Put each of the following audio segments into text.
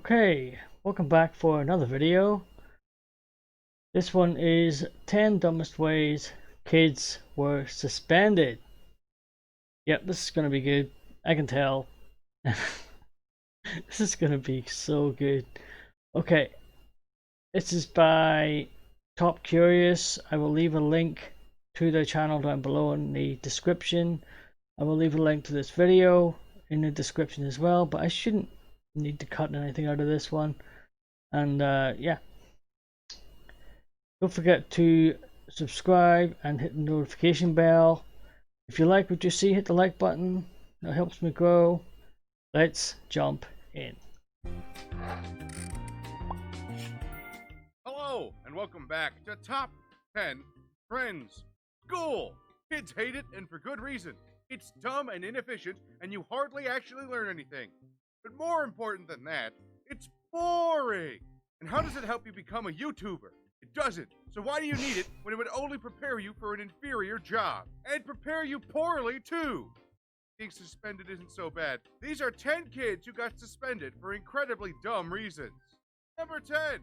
Okay, welcome back for another video. This one is 10 dumbest ways kids were suspended. Yep, this is gonna be good. I can tell. This is gonna be so good. Okay, this is by Top Curious. I will leave a link to their channel down below in the description. I will leave a link to this video in the description as well, but I shouldn't need to cut anything out of this one. And yeah, don't forget to subscribe and hit the notification bell. If you like what you see, hit the like button. That helps me grow. Let's jump in. Hello, and welcome back to Top 10 Trends. School! Kids hate it, and for good reason. It's dumb and inefficient, and you hardly actually learn anything. But more important than that, it's boring! And how does it help you become a YouTuber? It doesn't. So why do you need it when it would only prepare you for an inferior job? And prepare you poorly, too! Being suspended isn't so bad. These are 10 kids who got suspended for incredibly dumb reasons. Number 10.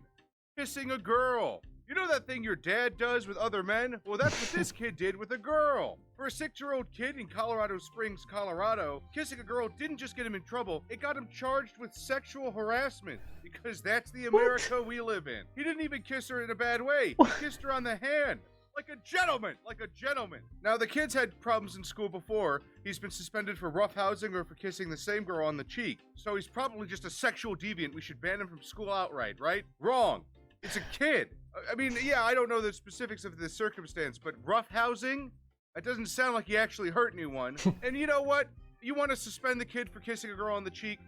Kissing a girl. You know that thing your dad does with other men? Well, that's what this kid did with a girl. For a 6-year-old kid in Colorado Springs, Colorado, kissing a girl didn't just get him in trouble, it got him charged with sexual harassment. Because that's the America we live in. He didn't even kiss her in a bad way. He kissed her on the hand. Like a gentleman! Like a gentleman! Now, the kid's had problems in school before. He's been suspended for roughhousing or for kissing the same girl on the cheek. So he's probably just a sexual deviant. We should ban him from school outright, right? Wrong. It's a kid. I mean, yeah, I don't know the specifics of this circumstance, but roughhousing? That doesn't sound like he actually hurt anyone. And you know what? You want to suspend the kid for kissing a girl on the cheek?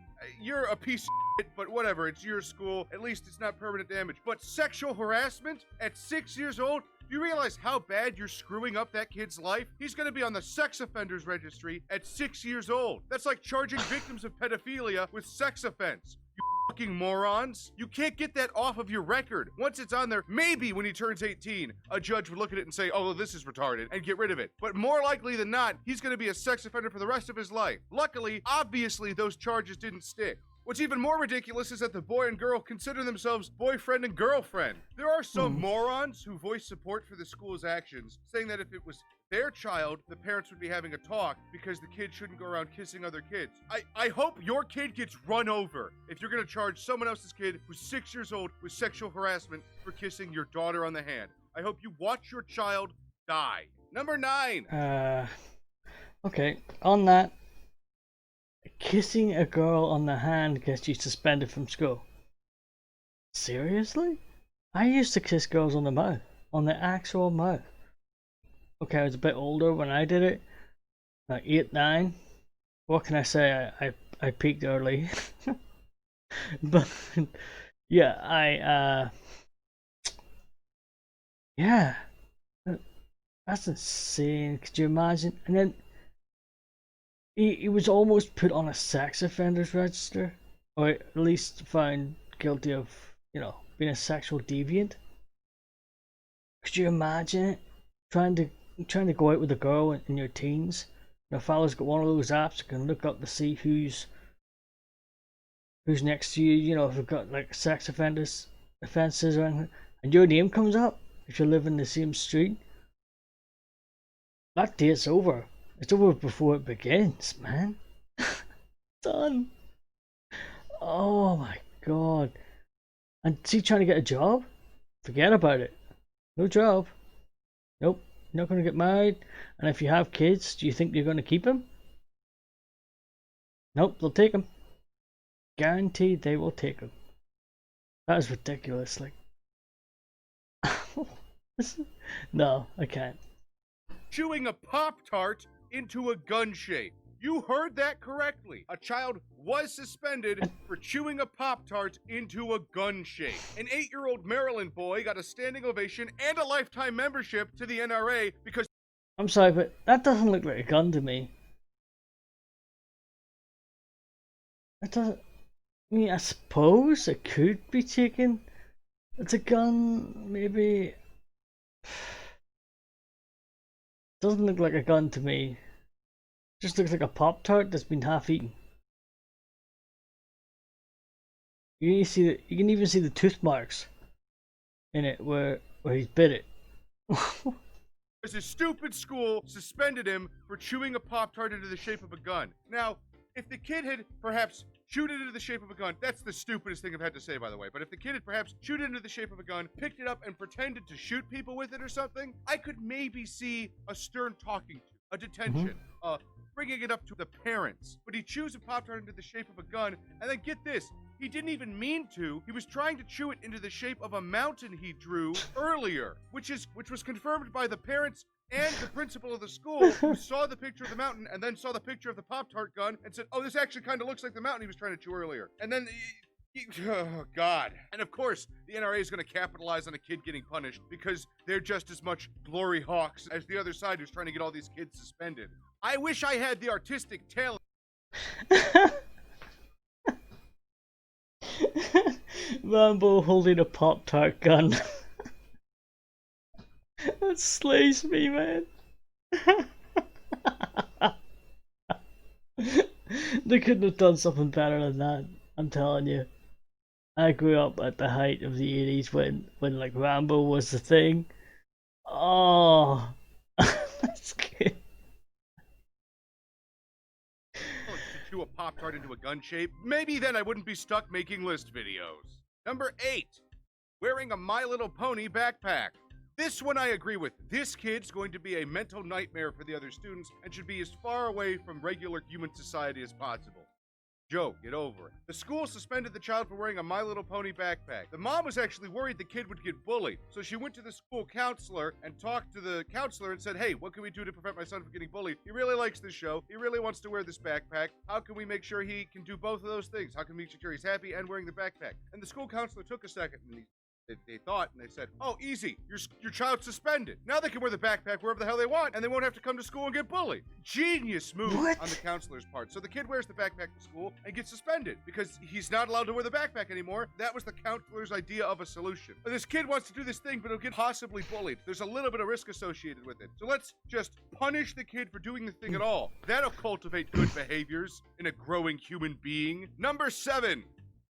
You're a piece of shit, but whatever. It's your school. At least it's not permanent damage. But sexual harassment at 6 years old? Do you realize how bad you're screwing up that kid's life? He's going to be on the sex offenders registry at 6 years old. That's like charging victims of pedophilia with sex offense. You fucking morons. You can't get that off of your record. Once it's on there, maybe when he turns 18, a judge would look at it and say, oh, this is retarded, and get rid of it. But more likely than not, he's going to be a sex offender for the rest of his life. Luckily, obviously, those charges didn't stick. What's even more ridiculous is that the boy and girl consider themselves boyfriend and girlfriend. There are some morons who voice support for the school's actions, saying that if it was their child, the parents would be having a talk because the kid shouldn't go around kissing other kids. I hope your kid gets run over if you're going to charge someone else's kid who's 6 years old with sexual harassment for kissing your daughter on the hand. I hope you watch your child die. Number 9. Okay, on that, kissing a girl on the hand gets you suspended from school. Seriously? I used to kiss girls on the mouth, on the actual mouth. Okay, I was a bit older when I did it, like 8, 9. What can I say? I peaked early. But yeah, yeah, that's insane. Could you imagine? And then he was almost put on a sex offenders register, or at least found guilty of, being a sexual deviant. Could you imagine it? Trying to go out with a girl in your teens. Your fella's got one of those apps you can look up to see who's next to you. You know, if you've got like sex offenses or anything, and your name comes up if you live in the same street. That date's over. It's over before it begins, man. Done. Oh my god. And see, trying to get a job? Forget about it. No job. Nope. You're not going to get married. And if you have kids, do you think you're going to keep them? Nope, they'll take them. Guaranteed they will take them. That is ridiculous. Like, no, I can't. Chewing a Poptart into a gun shape. You heard that correctly. A child was suspended for chewing a Poptart into a gun shape. An 8-year-old Maryland boy got a standing ovation and a lifetime membership to the NRA because... I'm sorry, but that doesn't look like a gun to me. It doesn't... I mean, I suppose it could be taken. It's a gun, maybe... Doesn't look like a gun to me. Just looks like a Pop-Tart that's been half eaten. You can even see the tooth marks in it where he's bit it. Because his stupid school suspended him for chewing a Pop-Tart into the shape of a gun. Now, if the kid had perhaps chewed it into the shape of a gun, that's the stupidest thing I've had to say, by the way, but if the kid had perhaps chewed it into the shape of a gun, picked it up and pretended to shoot people with it or something, I could maybe see a stern talking to, a detention, bringing it up to the parents. But he chews a Pop-Tart into the shape of a gun, and then get this, he didn't even mean to. He was trying to chew it into the shape of a mountain he drew earlier, which was confirmed by the parents and the principal of the school, who saw the picture of the mountain and then saw the picture of the Pop-Tart gun and said, oh, this actually kind of looks like the mountain he was trying to chew earlier. And then, oh, God. And of course, the NRA is going to capitalize on a kid getting punished because they're just as much glory hawks as the other side who's trying to get all these kids suspended. I wish I had the artistic talent. Rambo holding a Pop-Tart gun. That slays me, man. They couldn't have done something better than that, I'm telling you. I grew up at the height of the 80s when like Rambo was the thing. Oh, that's good. To chew a Pop-Tart into a gun shape, maybe then I wouldn't be stuck making list videos. Number 8, wearing a My Little Pony backpack. This one I agree with. This kid's going to be a mental nightmare for the other students and should be as far away from regular human society as possible. Joe, get over it. The school suspended the child for wearing a My Little Pony backpack. The mom was actually worried the kid would get bullied, so she went to the school counselor and talked to the counselor and said, hey, what can we do to prevent my son from getting bullied? He really likes this show. He really wants to wear this backpack. How can we make sure he can do both of those things? How can we make sure he's happy and wearing the backpack? And the school counselor took a second and they thought, and they said, oh, easy, your child's suspended. Now they can wear the backpack wherever the hell they want, and they won't have to come to school and get bullied. Genius move on the counselor's part. So the kid wears the backpack to school and gets suspended because he's not allowed to wear the backpack anymore. That was the counselor's idea of a solution. But this kid wants to do this thing, but he'll get possibly bullied. There's a little bit of risk associated with it. So let's just punish the kid for doing the thing at all. That'll cultivate good behaviors in a growing human being. Number 7,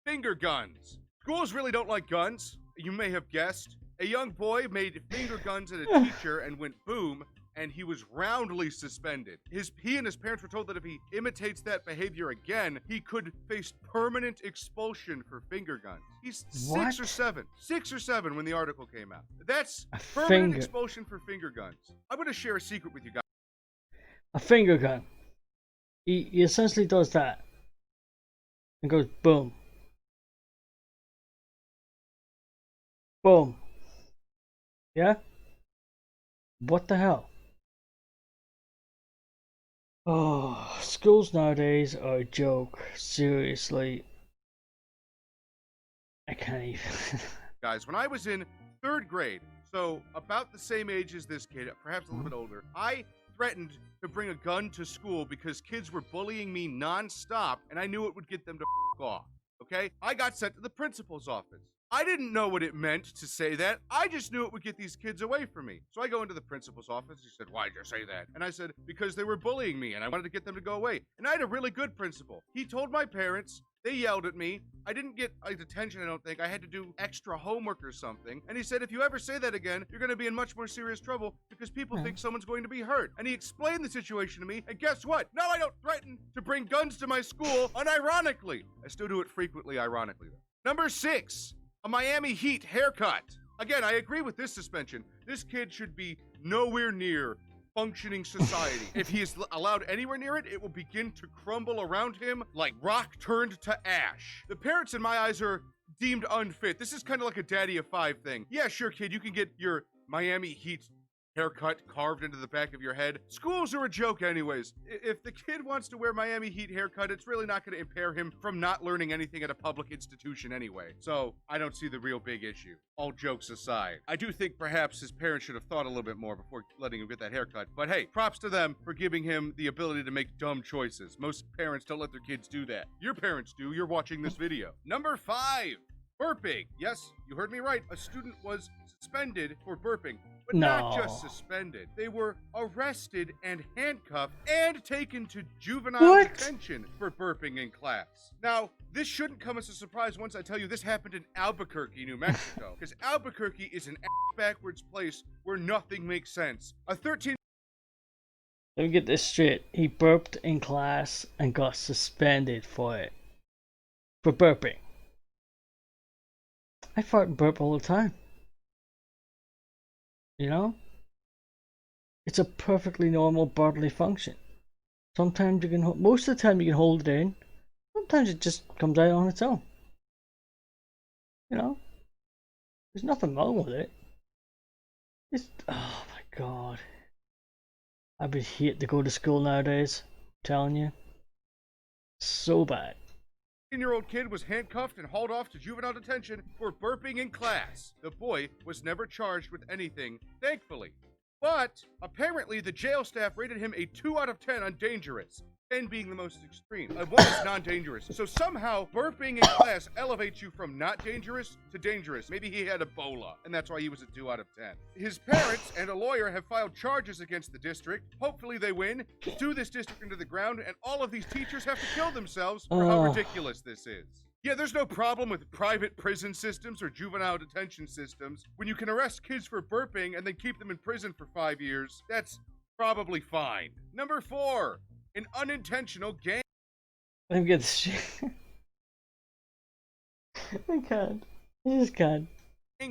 finger guns. Schools really don't like guns. You may have guessed. A young boy made finger guns at a teacher and went boom, and he was roundly suspended. He and his parents were told that if he imitates that behavior again, he could face permanent expulsion for finger guns. He's 6 or 7. 6 or 7 when the article came out. That's permanent expulsion for finger guns. I'm going to share a secret with you guys. A finger gun. He essentially does that. And goes boom. Boom. Yeah? What the hell? Oh, schools nowadays are a joke. Seriously. I can't even. Guys, when I was in 3rd grade, so about the same age as this kid, perhaps a little bit older, I threatened to bring a gun to school because kids were bullying me non-stop, and I knew it would get them to f*** off. Okay? I got sent to the principal's office. I didn't know what it meant to say that. I just knew it would get these kids away from me. So I go into the principal's office. He said, why'd you say that? And I said, because they were bullying me and I wanted to get them to go away. And I had a really good principal. He told my parents. They yelled at me. I didn't get a detention, I don't think. I had to do extra homework or something. And he said, if you ever say that again, you're going to be in much more serious trouble because people think someone's going to be hurt. And he explained the situation to me. And guess what? Now I don't threaten to bring guns to my school unironically. I still do it frequently, ironically, though. Number 6. A Miami Heat haircut. Again, I agree with this suspension. This kid should be nowhere near functioning society. If he is allowed anywhere near it, it will begin to crumble around him like rock turned to ash. The parents, in my eyes, are deemed unfit. This is kind of like a daddy of 5 thing. Yeah, sure, kid, you can get your Miami Heat haircut carved into the back of your head. Schools are a joke anyways. If the kid wants to wear Miami Heat haircut, it's really not going to impair him from not learning anything at a public institution anyway. So I don't see the real big issue. All jokes aside, I do think perhaps his parents should have thought a little bit more before letting him get that haircut. But hey, props to them for giving him the ability to make dumb choices. Most parents don't let their kids do that. Your parents do. You're watching this video. Number 5. Burping. Yes, you heard me right. A student was suspended for burping. But not just No. suspended. They were arrested and handcuffed and taken to juvenile What? detention for burping in class. Now, this shouldn't come as a surprise once I tell you this happened in Albuquerque, New Mexico. Because Albuquerque is an backwards place where nothing makes sense. A 13 Let me get this straight. He burped in class and got suspended for it. For burping. I fart and burp all the time. You know? It's a perfectly normal bodily function. Sometimes you can, most of the time you can hold it in. Sometimes it just comes out on its own. You know? There's nothing wrong with it. It's, oh my god. I would hate to go to school nowadays. I'm telling you. So bad. 15-year-old kid was handcuffed and hauled off to juvenile detention for burping in class. The boy was never charged with anything, thankfully. But apparently the jail staff rated him a 2 out of 10 on dangerous, 10 being the most extreme. 1 is non-dangerous. So somehow burping in class elevates you from not dangerous to dangerous. Maybe he had Ebola, and that's why he was a 2 out of 10. His parents and a lawyer have filed charges against the district. Hopefully they win, sue this district into the ground, and all of these teachers have to kill themselves for how ridiculous this is. Yeah, there's no problem with private prison systems or juvenile detention systems. When you can arrest kids for burping and then keep them in prison for 5 years, that's probably fine. Number 4, an unintentional gang Let me get this shit. I can't. I just can't.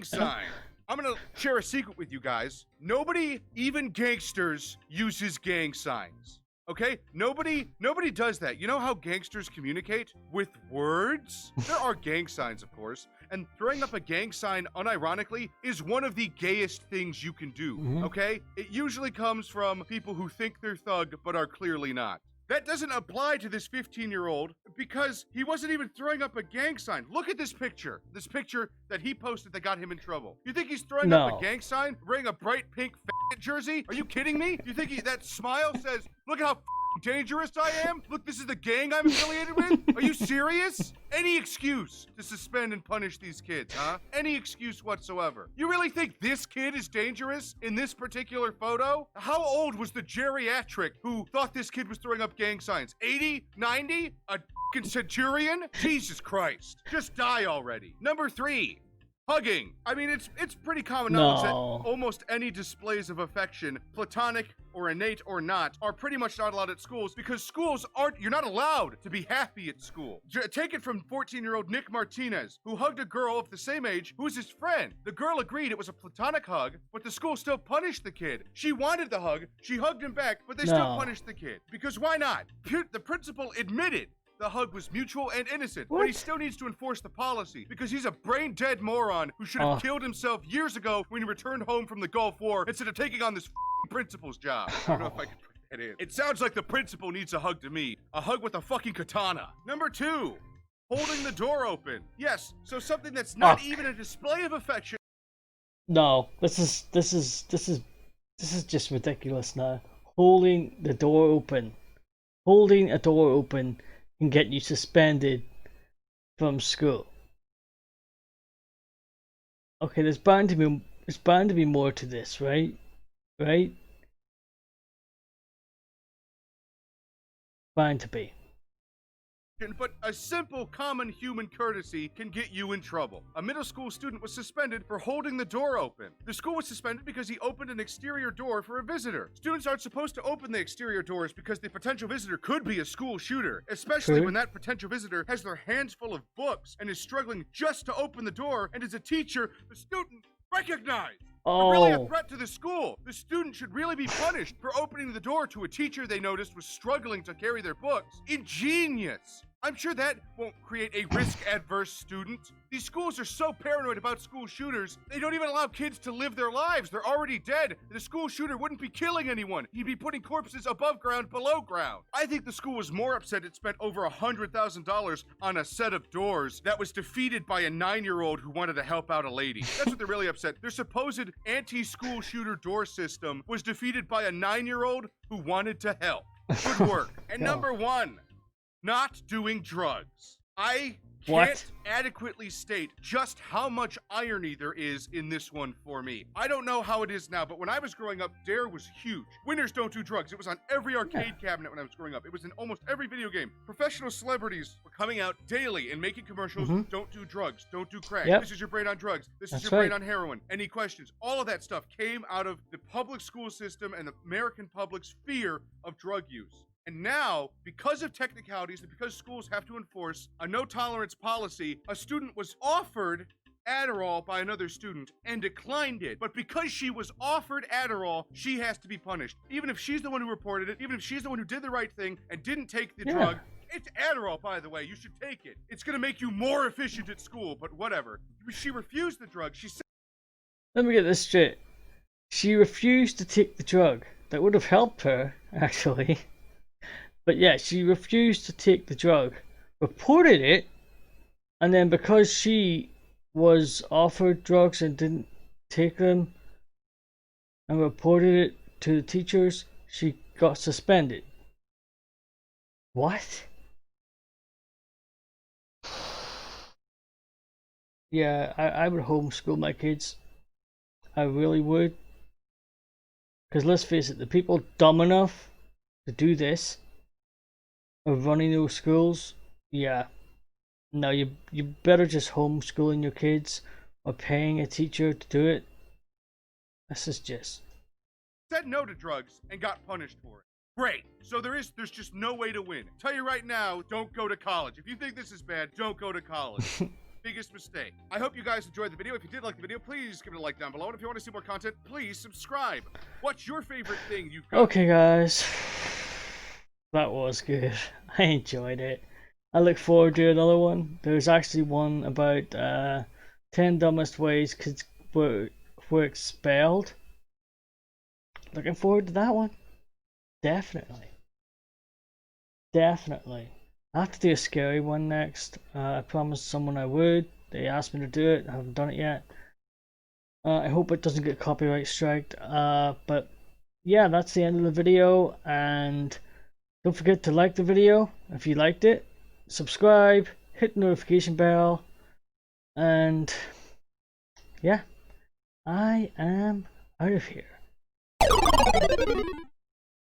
sign. I'm gonna share a secret with you guys. Nobody, even gangsters, uses gang signs. Okay? Nobody does that. You know how gangsters communicate? With words? There are gang signs, of course, and throwing up a gang sign, unironically, is one of the gayest things you can do, okay? It usually comes from people who think they're thug, but are clearly not. That doesn't apply to this 15-year-old because he wasn't even throwing up a gang sign. Look at this picture that he posted that got him in trouble. You think he's throwing up a gang sign, wearing a bright pink jersey? Are you kidding me? You think that smile says, look at how dangerous I am? Look, this is the gang I'm affiliated with? Are you serious? Any excuse to suspend and punish these kids, huh? Any excuse whatsoever. You really think this kid is dangerous in this particular photo? How old was the geriatric who thought this kid was throwing up gang signs? 80? 90? A fucking centurion? Jesus Christ. Just die already. Number 3. Hugging. I mean, it's pretty common knowledge that almost any displays of affection, platonic or innate or not, are pretty much not allowed at schools because schools you're not allowed to be happy at school. Take it from 14-year-old Nick Martinez, who hugged a girl of the same age who was his friend. The girl agreed it was a platonic hug, but the school still punished the kid. She wanted the hug, she hugged him back, but they still punished the kid. Because why not? The principal admitted the hug was mutual and innocent, but he still needs to enforce the policy because he's a brain-dead moron who should have killed himself years ago when he returned home from the Gulf War instead of taking on this principal's job. I don't know if I can put that in. It sounds like the principal needs a hug to me. A hug with a fucking katana. Number 2, holding the door open. Yes, so something that's not even a display of affection. No, this is just ridiculous now. Holding the door open. Holding a door open can get you suspended from school. Okay, there's bound to be more to this, right? Right? Bound to be. But a simple common human courtesy can get you in trouble. A middle school student was suspended for holding the door open. The school was suspended because he opened an exterior door for a visitor. Students aren't supposed to open the exterior doors because the potential visitor could be a school shooter, especially when that potential visitor has their hands full of books and is struggling just to open the door, and as a teacher, the student recognized. They're really a threat to the school. The student should really be punished for opening the door to a teacher they noticed was struggling to carry their books. Ingenious. I'm sure that won't create a risk-adverse student. These schools are so paranoid about school shooters, they don't even allow kids to live their lives. They're already dead. The school shooter wouldn't be killing anyone. He'd be putting corpses above ground, below ground. I think the school was more upset it spent over $100,000 on a set of doors that was defeated by a 9-year-old who wanted to help out a lady. That's what they're really upset. Their supposed anti-school shooter door system was defeated by a 9-year-old who wanted to help. Good work. And number 1. Not doing drugs. I What? can't adequately state just how much irony there is in this one for me. I don't know how it is now, but when I was growing up, Dare was huge. Winners don't do drugs. It was on every arcade cabinet when I was growing up. It was in almost every video game. Professional celebrities were coming out daily and making commercials. Don't do drugs. Don't do crack. Yep. This is your brain on drugs. This That's is your brain right. on heroin. Any questions? All of that stuff came out of the public school system and the American public's fear of drug use. And now, because of technicalities and because schools have to enforce a no-tolerance policy, a student was offered Adderall by another student and declined it. But because she was offered Adderall, she has to be punished. Even if she's the one who reported it, even if she's the one who did the right thing and didn't take the drug. It's Adderall, by the way. You should take it. It's going to make you more efficient at school, but whatever. She refused the drug. She said... Let me get this straight. She refused to take the drug. That would have helped her, actually. But yeah, she refused to take the drug, reported it, and then because she was offered drugs and didn't take them and reported it to the teachers, she got suspended. What? Yeah, I would homeschool my kids. I really would. Because let's face it, the people dumb enough to do this, of running those schools, yeah. No, you better just homeschooling your kids or paying a teacher to do it. This is just... Said no to drugs and got punished for it. Great. So there's just no way to win. Tell you right now, don't go to college. If you think this is bad, don't go to college. Biggest mistake. I hope you guys enjoyed the video. If you did like the video, please give it a like down below. And if you want to see more content, please subscribe. What's your favorite thing you've got? Okay, guys. That was good. I enjoyed it. I look forward to another one. There's actually one about 10 dumbest ways kids were expelled. Looking forward to that one. Definitely. Definitely. I have to do a scary one next. I promised someone I would. They asked me to do it. I haven't done it yet. I hope it doesn't get copyright striked. But yeah, that's the end of the video. And don't forget to like the video if you liked it. Subscribe. Hit the notification bell. And yeah, I am out of here.